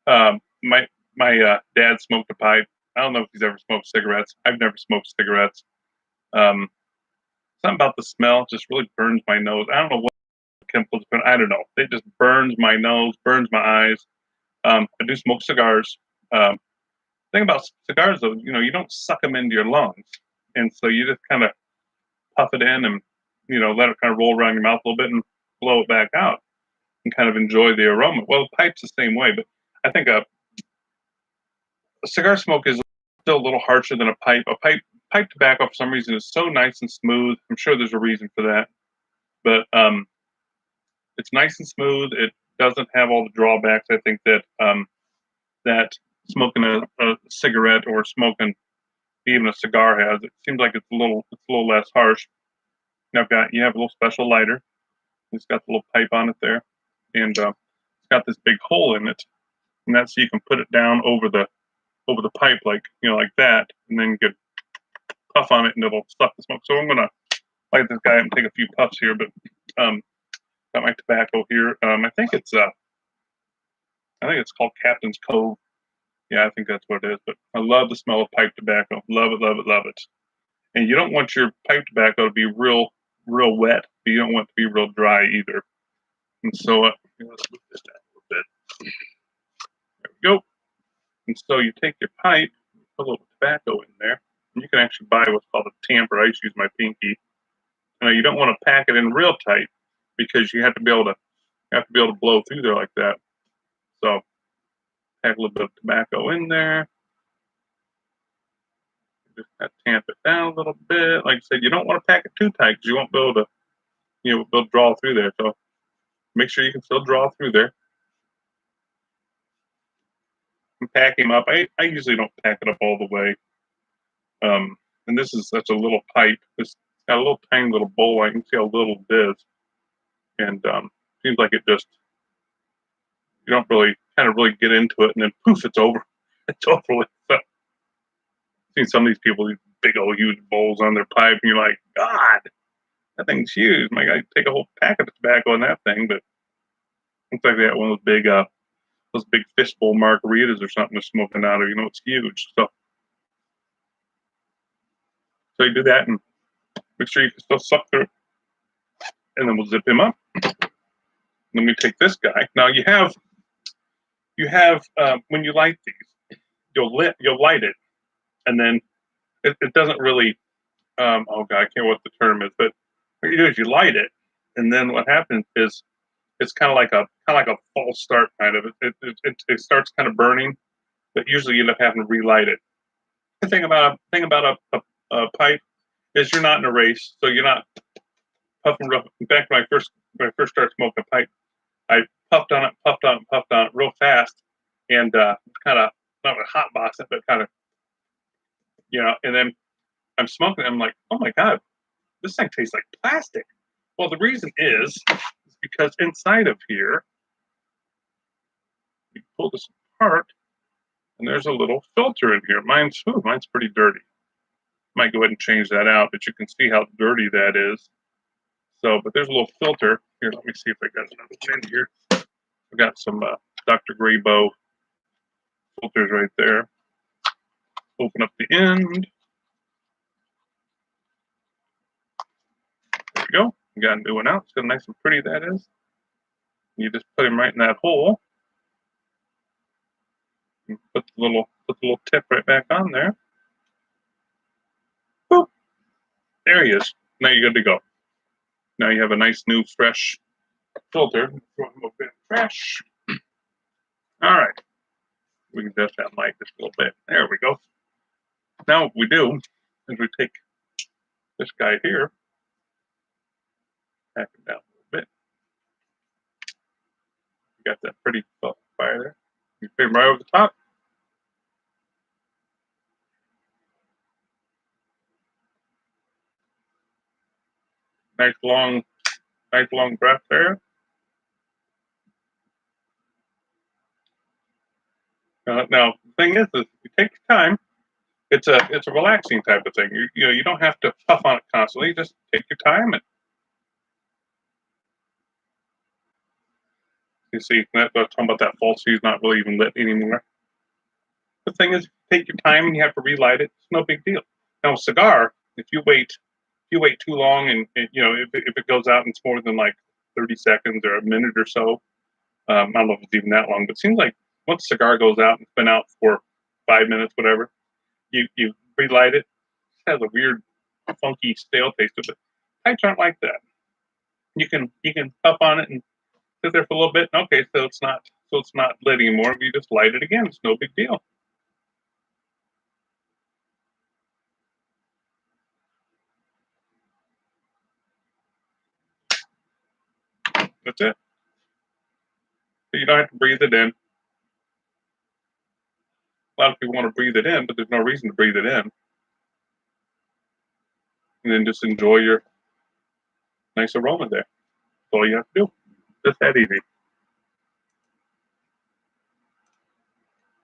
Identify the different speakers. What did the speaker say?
Speaker 1: My dad smoked a pipe. I don't know if he's ever smoked cigarettes. I've never smoked cigarettes. Um, Something about the smell just really burns my nose. I don't know what chemicals, but I don't know. It just burns my nose, burns my eyes. I do smoke cigars. Um, thing about cigars, though, you don't suck them into your lungs, and so you just kind of puff it in and let it kind of roll around your mouth a little bit and blow it back out and kind of enjoy the aroma. Well, the pipe's the same way, but I think a cigar smoke is still a little harsher than a pipe. Pipe tobacco for some reason is so nice and smooth. I'm sure there's a reason for that, but it's nice and smooth. It doesn't have all the drawbacks. I think that smoking a cigarette or smoking even a cigar has. It seems like it's a little less harsh. You have a little special lighter. It's got the little pipe on it there, and it's got this big hole in it, and that's so you can put it down over the pipe like that, and then you can puff on it and it'll suck the smoke. So I'm gonna light this guy up and take a few puffs here, but got my tobacco here. I think it's called Captain's Cove. Yeah, I think that's what it is. But I love the smell of pipe tobacco. Love it, love it, love it. And you don't want your pipe tobacco to be real, real wet, but you don't want it to be real dry either. And so let's move this down a little bit. There we go. And so you take your pipe, put a little tobacco in there, and you can actually buy what's called a tamper. I used to use my pinky. You don't want to pack it in real tight because you have to be able to blow through there like that. So pack a little bit of tobacco in there. Just kind of tamp it down a little bit. Like I said, you don't want to pack it too tight because you won't be able to draw through there. So make sure you can still draw through there. And pack him up. I usually don't pack it up all the way. And this is such a little pipe. It's got a little tiny little bowl. I can see how little it is. And seems like you don't really get into it, and then poof, it's over. It's over with. So, I've seen some of these people, these big old huge bowls on their pipe, and you're like, God, that thing's huge. My God, take a whole packet of tobacco in that thing, but looks like they got one of those big fishbowl margaritas or something to smoking out of. It's huge. So you do that and make sure you can still suck through it, and then we'll zip him up. Let me take this guy. Now you have when you light these, you'll light it, and then it doesn't really. Oh God, I can't remember what the term is, but what you do is you light it, and then what happens is it's kind of like a false start kind of. It starts kind of burning, but usually you end up having to relight it. The thing about a pipe is you're not in a race, so you're not puffing rough. In fact, when I first started smoking a pipe, I puffed on it real fast, and kind of not with hot box it, but kind of and then I'm smoking. I'm like, oh my God, this thing tastes like plastic. Well, the reason is because inside of here, you pull this apart, and there's a little filter in here. Mine's pretty dirty. Might go ahead and change that out, but you can see how dirty that is. So, but there's a little filter here. Let me see if I got another one in here. I got some Dr. Graybo filters right there. Open up the end. There we go. We got a new one out. See how nice and pretty that is. You just put him right in that hole. And put the little tip right back on there. Boop. There he is. Now you're good to go. Now you have a nice new fresh filter. Throw him a bit fresh. All right. We can adjust that light just a little bit. There we go. Now what we do is we take this guy here, back him down a little bit. You got that pretty fire there. You put him right over the top. Nice long breath there. Now the thing is you take your time. It's a relaxing type of thing. You don't have to puff on it constantly. Just take your time and You see, that's what I'm talking about, that false fuse not really even lit anymore. The thing is, take your time and you have to relight it. It's no big deal. Now, a cigar, if you wait too long, and you know, if it goes out and it's more than like 30 seconds or a minute or so, I don't know if it's even that long, but it seems like once a cigar goes out and it's been out for 5 minutes, whatever, you relight it. It has a weird, funky, stale taste to it. Pipes aren't like that. You can puff on it and sit there for a little bit. Okay, so it's not lit anymore. You just light it again. It's no big deal. That's it. So you don't have to breathe it in. A lot of people want to breathe it in, but there's no reason to breathe it in. And then just enjoy your nice aroma there. That's all you have to do. Just that easy.